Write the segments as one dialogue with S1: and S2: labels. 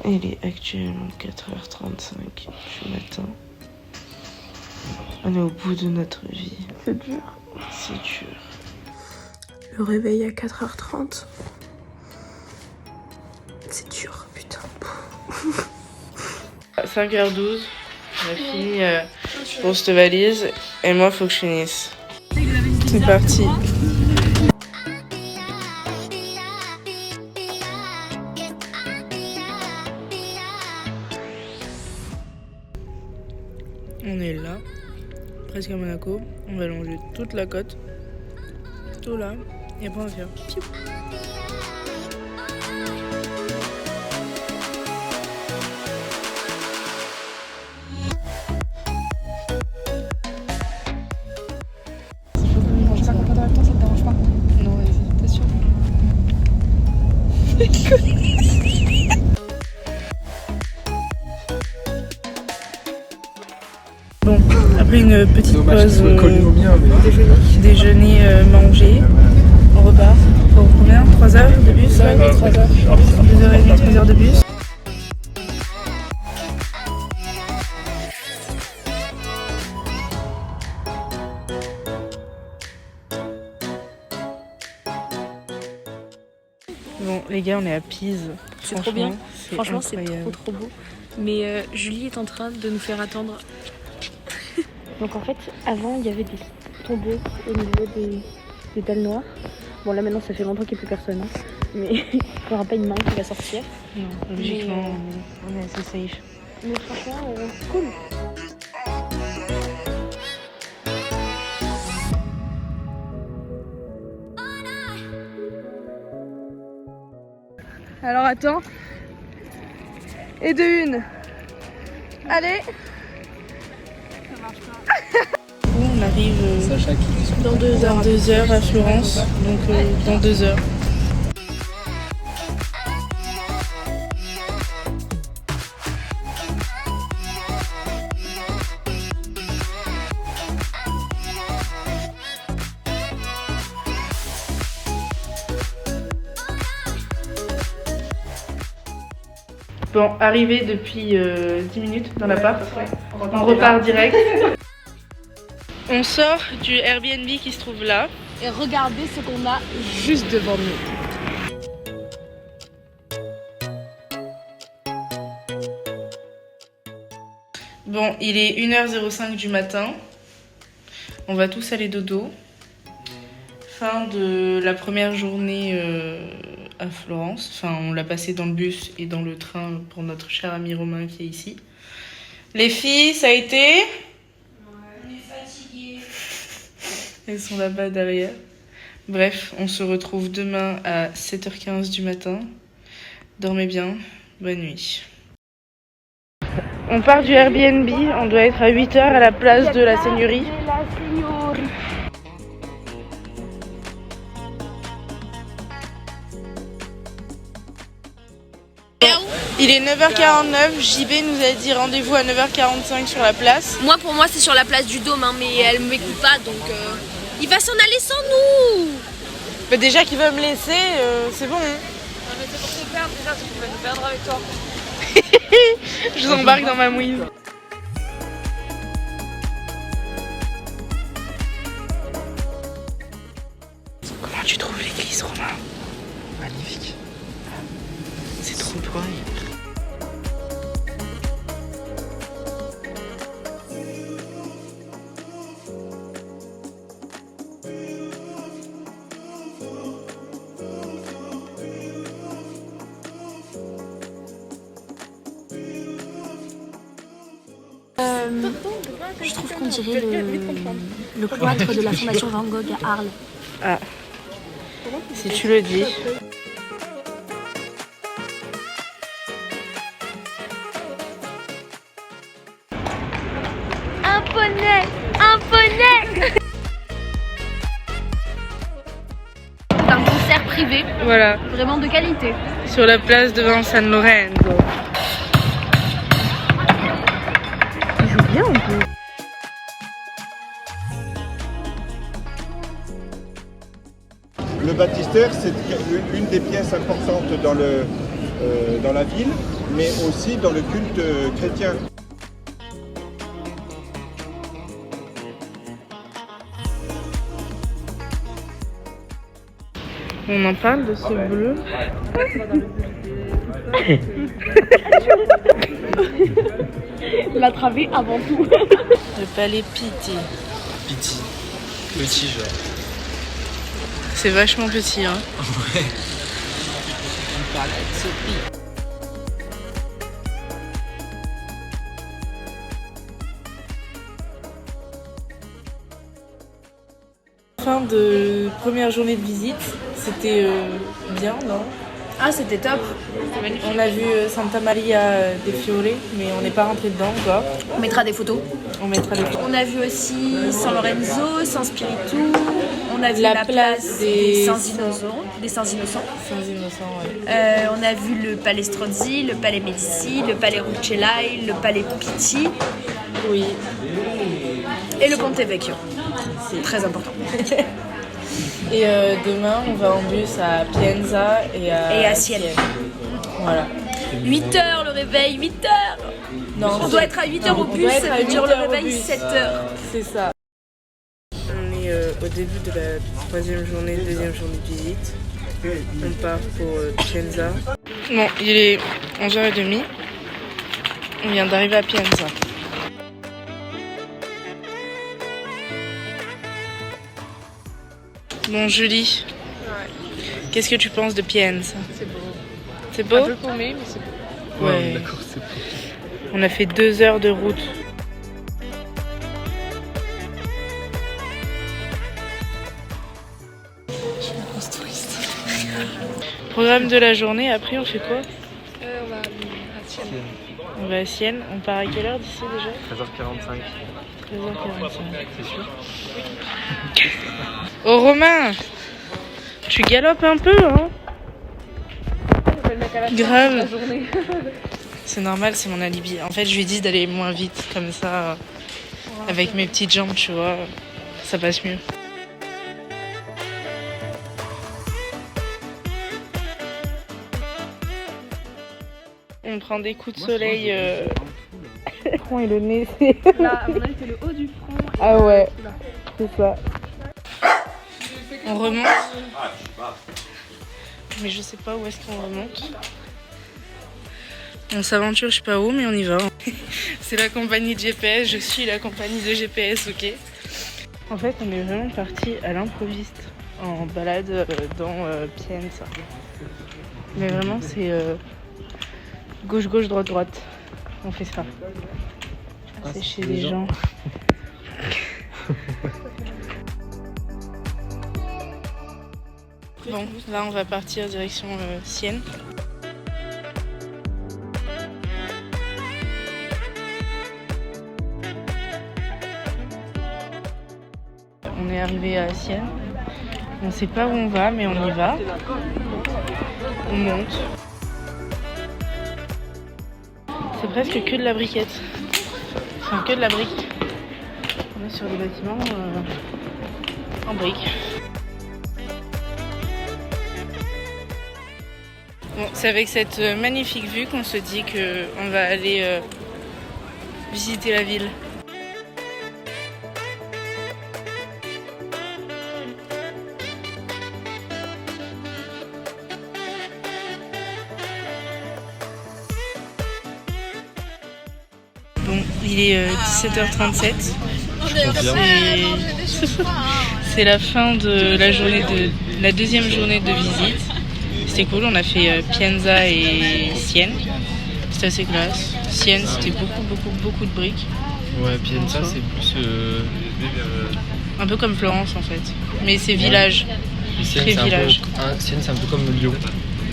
S1: Il est actuellement 4h35 du matin. On est au bout de notre vie. C'est dur. C'est dur. Le réveil à 4h30. C'est dur, putain. À 5h12, on a fini pour cette valise. Et moi, faut que je finisse. C'est parti. On est là, presque à Monaco. On va longer toute la côte. Tout là. Et après on va faire piou.
S2: Je sais pas qu'on peut avec toi, ça te dérange pas?
S1: Non, vas-y, t'es sûr? Bon, après une petite pause déjeuner mangé, on repart pour combien? 3 heures de bus? 3 heures. 2h30, 3 heures de bus. Bon les gars, on est à Pise.
S2: C'est trop bien. Franchement, c'est
S1: incroyable.
S2: trop beau. Mais Julie est en train de nous faire attendre. Donc en fait, avant, il y avait des tombeaux au niveau des dalles noires. Bon là maintenant, ça fait longtemps qu'il n'y a plus personne. Hein. Mais il n'y aura pas une main qui va sortir.
S1: Non, logiquement, on est assez safe.
S2: Mais franchement, cool.
S3: Alors attends. Et de une. Allez.
S1: On arrive dans 2 heures. 2 heures à Florence, donc dans 2 heures. Bon, arrivé depuis 10 minutes dans l'appart, on repart direct. On sort du Airbnb qui se trouve là.
S2: Et regardez ce qu'on a juste devant nous.
S1: Bon, il est 1h05 du matin. On va tous aller dodo. Fin de la première journée à Florence. Enfin, on l'a passé dans le bus et dans le train pour notre cher ami Romain qui est ici. Les filles, ça a été?
S4: On est fatigués.
S1: Elles sont là-bas derrière. Bref, on se retrouve demain à 7h15 du matin. Dormez bien, bonne nuit. On part du Airbnb, on doit être à 8h à la place de la Seigneurie. Il est 9h49, JB nous a dit rendez-vous à 9h45 sur la place.
S2: Moi, pour moi, c'est sur la place du Dôme, hein, mais elle m'écoute pas, donc il va s'en aller sans nous.
S1: Mais déjà qu'il va me laisser, c'est bon. Hein.
S3: Non mais c'est pour te perdre déjà, c'est pour nous perdre avec toi.
S1: Je vous embarque dans ma mouise. Comment tu trouves l'église, Romain?
S5: Magnifique.
S1: C'est trop toi.
S2: Je trouve qu'on dirait le cloître de la Fondation Van Gogh à Arles.
S1: Ah, si tu le dis.
S2: Un poney! Un poney! C'est un concert privé,
S1: Voilà,
S2: vraiment de qualité.
S1: sur la place devant San Lorenzo. Il joue bien en plus.
S5: Le baptistère, c'est une des pièces importantes dans la ville.
S6: mais aussi dans le culte chrétien.
S1: On en parle de ce bleu.
S2: La travée avant tout.
S1: Le palais Pitti.
S5: Piti. Petit genre.
S1: C'est vachement petit, hein.
S5: Ouais.
S1: Fin de première journée de visite, c'était bien, non?
S3: Ah, c'était top.
S1: On a vu Santa Maria dei Fiori, mais on n'est pas rentré dedans encore.
S3: On mettra des photos.
S1: On mettra les
S3: On a vu aussi San Lorenzo, San Spiritu. On a vu
S1: La
S3: la
S1: place
S3: place
S1: des
S3: Saints Innocents. Des Saints Innocents.
S1: Saints Innocents, ouais.
S3: On a vu le palais Strozzi, le palais Médicis, le palais Rucellai, le palais Pitti
S1: Oui.
S3: et le Ponte Vecchio. C'est très important.
S1: Et demain, on va en bus à Pienza et à
S3: Sienne.
S1: Voilà.
S3: 8h le réveil, 8h.
S1: Non,
S3: On doit être à 8h au
S1: on
S3: bus,
S1: doit être
S3: ça
S1: à
S3: veut dire
S1: 8
S3: le
S1: heures au
S3: réveil
S1: bus.
S3: 7h.
S1: C'est ça. On est au début de la troisième journée, deuxième journée de visite. On part pour Pienza. Bon, il est 11h30. On vient d'arriver à Pienza. Bon, Julie. Qu'est-ce que tu penses de Pienza?
S2: C'est beau.
S1: C'est beau?
S2: Un peu paumé, mais c'est beau.
S1: Ouais.
S5: D'accord, c'est bon.
S1: On a fait 2 heures de route. Programme de la journée, après on fait quoi?
S2: On va à Sienne.
S1: On va à Sienne. On part à quelle heure d'ici déjà?
S5: 13h45.
S1: 13h45.
S5: C'est sûr?
S1: Oh Romain, tu galopes un peu, hein? Grave. C'est normal, c'est mon alibi. En fait, je lui ai dit d'aller moins vite, comme ça, avec mes petites jambes, tu vois, ça passe mieux. On prend des coups de soleil. Le front et le nez, c'est...
S2: Là, à mon avis, c'est le haut du front.
S1: Ah ouais, c'est ça. On remonte. Mais je sais pas où est-ce qu'on remonte. On s'aventure, je sais pas où, mais on y va. C'est la compagnie de GPS, je suis la compagnie de GPS, ok. En fait, on est vraiment parti à l'improviste, en balade dans Pienza. Mais vraiment, c'est gauche-gauche, droite-droite. On fait ça. C'est chez les gens. Bon, là on va partir direction Sienne. On est arrivé à Sienne. On sait pas où on va, mais on y va. On monte. C'est presque que de la briquette. Enfin, que de la brique. On est sur des bâtiments en briques. Bon, c'est avec cette magnifique vue qu'on se dit qu'on va aller visiter la ville. Bon, il est 17h37. C'est la fin de la journée de la deuxième journée de visite. C'était cool, on a fait Pienza et Sienne. C'était assez classe. Sienne, c'était beaucoup de briques.
S5: Ouais, Pienza, c'est plus.
S1: Un peu comme Florence en fait. Mais c'est village.
S5: Sienne,
S1: Très
S5: c'est
S1: village.
S5: Sienne, c'est un peu comme Lyon.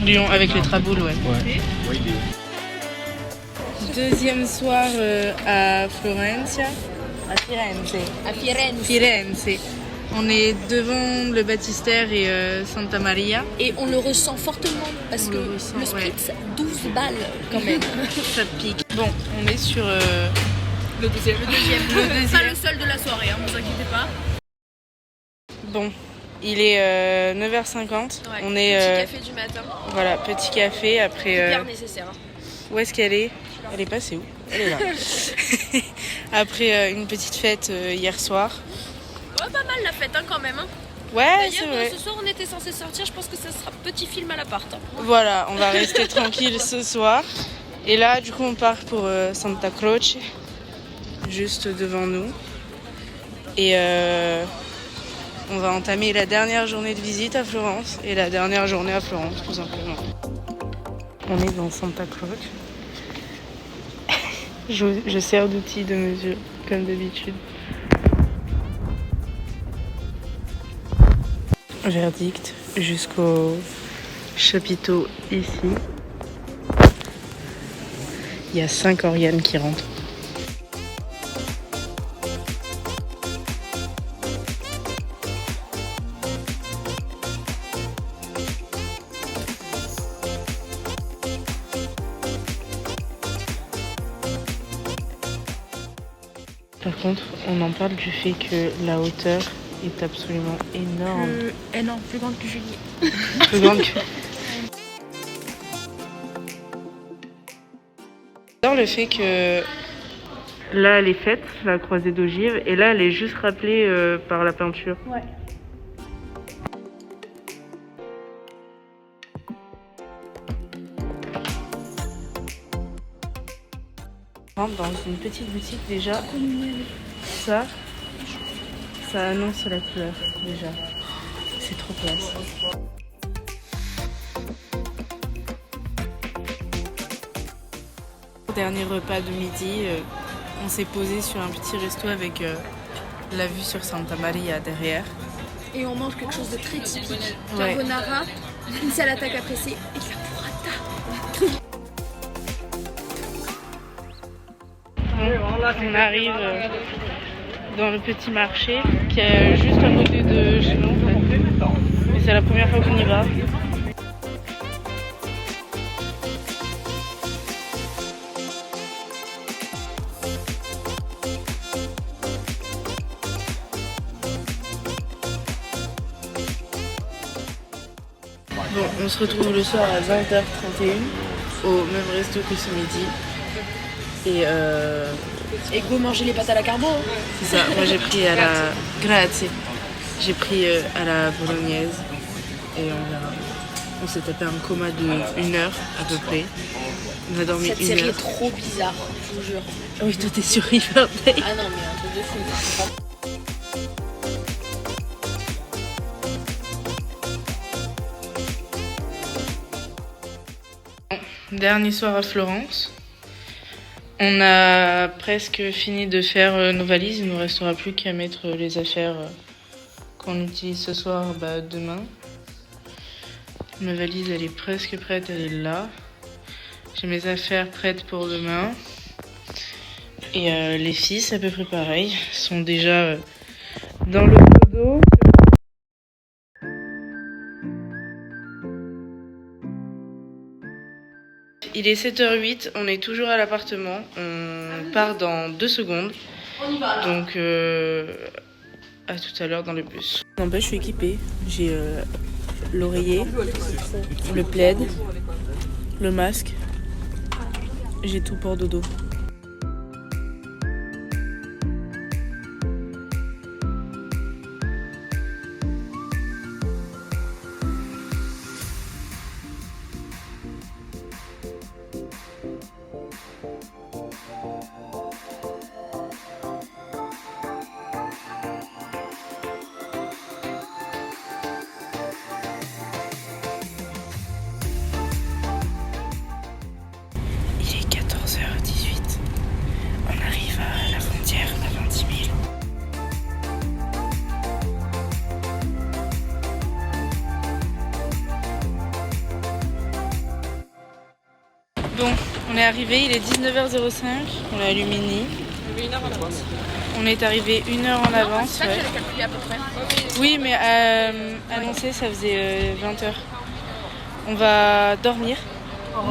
S1: Lyon avec les traboules, ouais.
S5: Ouais.
S1: Deuxième soir à Florence. À Firenze.
S3: À Firenze.
S1: Firenze. On est devant le baptistère et Santa Maria.
S3: Et on le ressent fortement parce
S1: On
S3: que
S1: le ressent,
S3: le spritz, 12 balles quand même.
S1: Ça pique. Bon, on est sur
S3: Le deuxième. Pas le seul de la soirée, hein, vous inquiétez pas.
S1: Bon, il est 9h50.
S3: Ouais,
S1: On est
S3: petit café du matin.
S1: voilà, petit café après
S3: Hyper nécessaire.
S1: Où est-ce qu'elle est? Elle est passée où? Elle est là. Après une petite fête hier soir.
S2: Ouais, pas mal la fête hein, quand même. Hein.
S1: Ouais, c'est vrai.
S2: Ce soir on était censé sortir, je pense que ça sera petit film à l'appart. Hein.
S1: Voilà, on va rester tranquille ce soir. Et là, du coup, on part pour Santa Croce, juste devant nous. Et on va entamer la dernière journée de visite à Florence et la dernière journée à Florence, tout simplement. On est dans Santa Croce. Je sers d'outil de mesure, comme d'habitude. Verdict jusqu'au chapiteau ici. Il y a 5 Oriane qui rentrent. Par contre, on en parle du fait que la hauteur est absolument énorme.
S2: Non, plus grande que Julie.
S1: Plus grande que... J'adore le fait que là, elle est faite, la croisée d'ogive, et là, elle est juste rappelée par la peinture.
S2: Ouais.
S1: On rentre dans une petite boutique déjà. Ça annonce la couleur déjà. C'est trop classe. Dernier repas de midi, on s'est posé sur un petit resto avec la vue sur Santa Maria derrière.
S3: Et on mange quelque chose de très typique.
S1: Ouais.
S3: Carbonara, une salade à caprese et de la burrata.
S1: On arrive dans le petit marché qui est juste à côté de chez nous en fait. Mais c'est la première fois qu'on y va. Bon, on se retrouve le soir à 20h31 au même resto que ce midi.
S2: Et go manger les pâtes à la carbo. Hein.
S1: C'est ça, moi j'ai pris à la grazie. J'ai pris à la bolognaise et on s'est tapé un coma de 1 heure à peu près. On a dormi
S2: Cette
S1: 1
S2: série
S1: heure.
S2: est trop bizarre, je vous jure.
S1: Oui, toi t'es sur Riverdale.
S2: Ah non, mais un truc de fou.
S1: Dernier soir à Florence. On a presque fini de faire nos valises. Il ne nous restera plus qu'à mettre les affaires qu'on utilise ce soir demain. Ma valise, elle est presque prête, elle est là. J'ai mes affaires prêtes pour demain. Et les filles, c'est à peu près pareil. Elles sont déjà dans le dodo. Il est 7h08, on est toujours à l'appartement. On part dans 2 secondes.
S2: On y va là.
S1: Donc à tout à l'heure dans le bus. Je suis équipée. J'ai l'oreiller, le plaid, le masque. J'ai tout pour dodo. Il est 14h18. On arrive à la frontière à 20 000. Bon, on est arrivé, il est 19h05. On est à Lumini. On est arrivé 1 heure en avance.
S2: C'est ça que
S1: Ouais.
S2: j'avais calculé à peu près.
S1: Oui, mais annoncé, ça faisait 20h. On va dormir.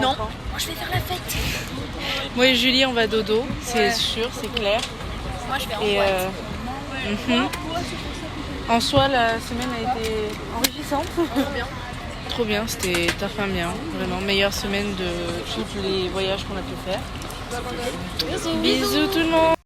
S2: Non, moi je vais faire la fête.
S1: Moi et Julie, on va dodo, c'est sûr, c'est clair.
S2: Moi je vais en
S1: Et
S2: boîte.
S1: en soi, la semaine a été enrichissante.
S2: Trop bien.
S1: Trop bien, c'était très bien. Vraiment, meilleure semaine de tous les voyages qu'on a pu faire. Bisous tout le monde.